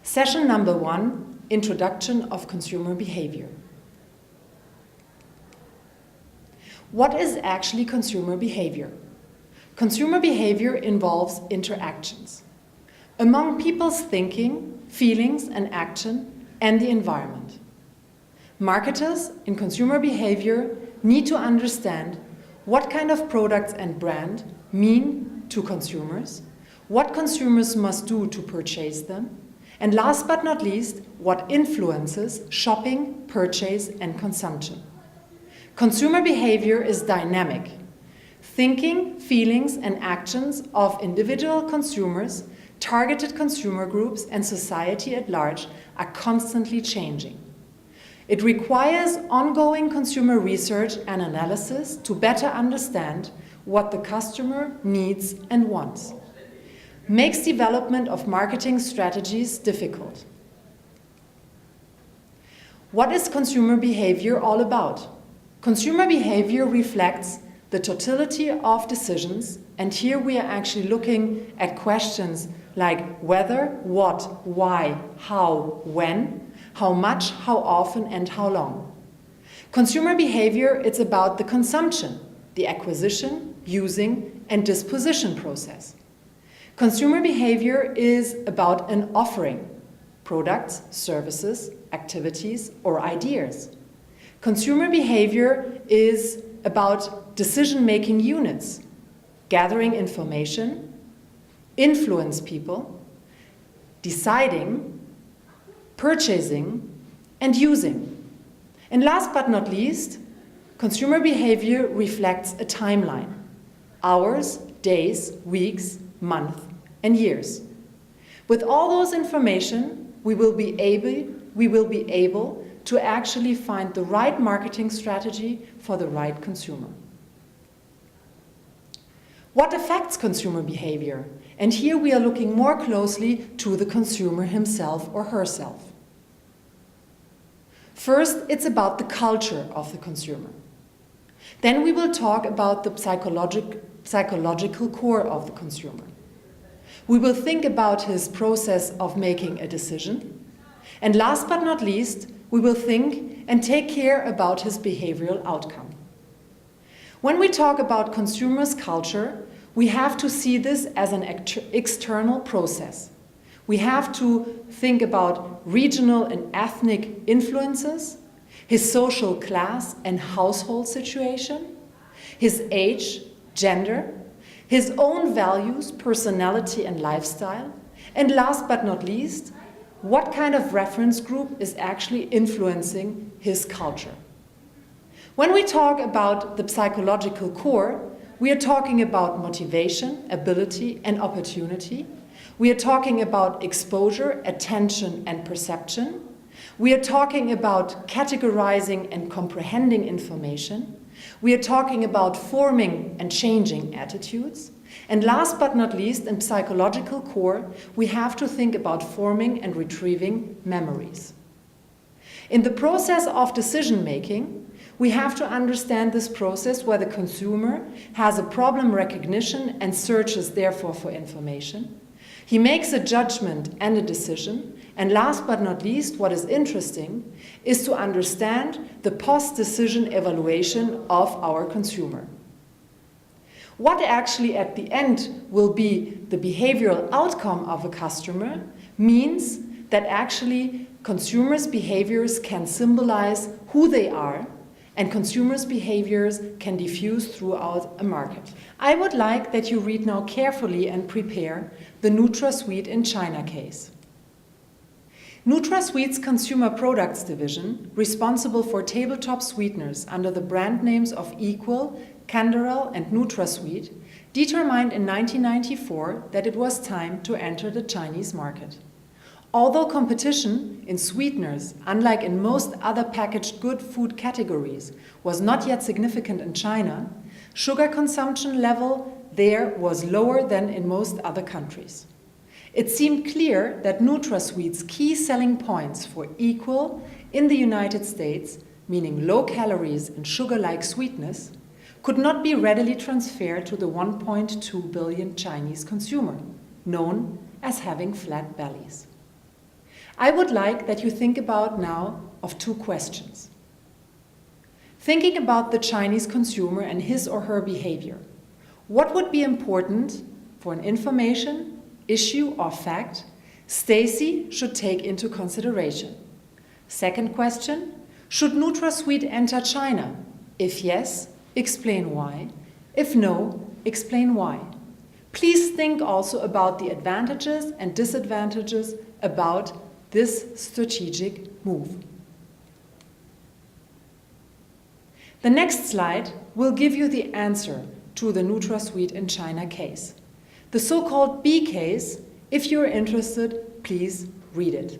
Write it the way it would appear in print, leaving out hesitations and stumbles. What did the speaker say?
Session number 1, Introduction of Consumer Behavior. What is actually consumer behavior? Consumer behavior involves interactions among people's thinking, feelings, and action, and the environment. Marketers in consumer behavior need to understand what kind of products and brand mean to consumers, what consumers must do to purchase them, and last but not least, what influences shopping, purchase, and consumption. Consumer behavior is dynamic. Thinking, feelings, and actions of individual consumers, targeted consumer groups, and society at large are constantly changing. It requires ongoing consumer research and analysis to better understand what the customer needs and wants. Makes development of marketing strategies difficult. What is consumer behavior all about? Consumer behavior reflects the totality of decisions, and here we are actually looking at questions like whether, what, why, how, when, how much, how often, and how long. Consumer behavior, it's about the consumption, the acquisition, using, and disposition process. Consumer behavior is about an offering, products, services, activities, or ideas. Consumer behavior is about decision-making units, gathering information, influence people, deciding, purchasing, and using. And last but not least, consumer behavior reflects a timeline: hours, days, weeks, months, and years. With all those information, we will be able to actually find the right marketing strategy for the right consumer. What affects consumer behavior? And here we are looking more closely to the consumer himself or herself. First, it's about the culture of the consumer. Then we will talk about the psychological core of the consumer. We will think about his process of making a decision. And last but not least, we will think and take care about his behavioral outcome. When we talk about consumers' culture, we have to see this as an external process. We have to think about regional and ethnic influences, his social class and household situation, his age, gender, his own values, personality, and lifestyle, and last but not least, what kind of reference group is actually influencing his culture. When we talk about the psychological core, we are talking about motivation, ability, and opportunity. We are talking about exposure, attention, and perception. We are talking about categorizing and comprehending information. We are talking about forming and changing attitudes. And last but not least, in psychological core, we have to think about forming and retrieving memories. In the process of decision making, we have to understand this process where the consumer has a problem recognition and searches therefore for information. He makes a judgment and a decision. And last but not least, what is interesting is to understand the post-decision evaluation of our consumer. What actually at the end will be the behavioral outcome of a customer means that actually consumers' behaviors can symbolize who they are, and consumers' behaviors can diffuse throughout a market. I would like that you read now carefully and prepare the NutraSweet in China case. NutraSweet's Consumer Products Division, responsible for tabletop sweeteners under the brand names of Equal, Canderel, and NutraSweet, determined in 1994 that it was time to enter the Chinese market. Although competition in sweeteners, unlike in most other packaged good food categories, was not yet significant in China, sugar consumption level there was lower than in most other countries. It seemed clear that NutraSweet's key selling points for Equal in the United States, meaning low calories and sugar-like sweetness, could not be readily transferred to the 1.2 billion Chinese consumer, known as having flat bellies. I would like that you think about now of two questions. Thinking about the Chinese consumer and his or her behavior, what would be important for an information, issue, or fact Stacy should take into consideration? Second question, should NutraSweet enter China? If yes, explain why. If no, explain why. Please think also about the advantages and disadvantages about this strategic move. The next slide will give you the answer to the NutraSweet in China case. The so-called B case, if you're interested, please read it.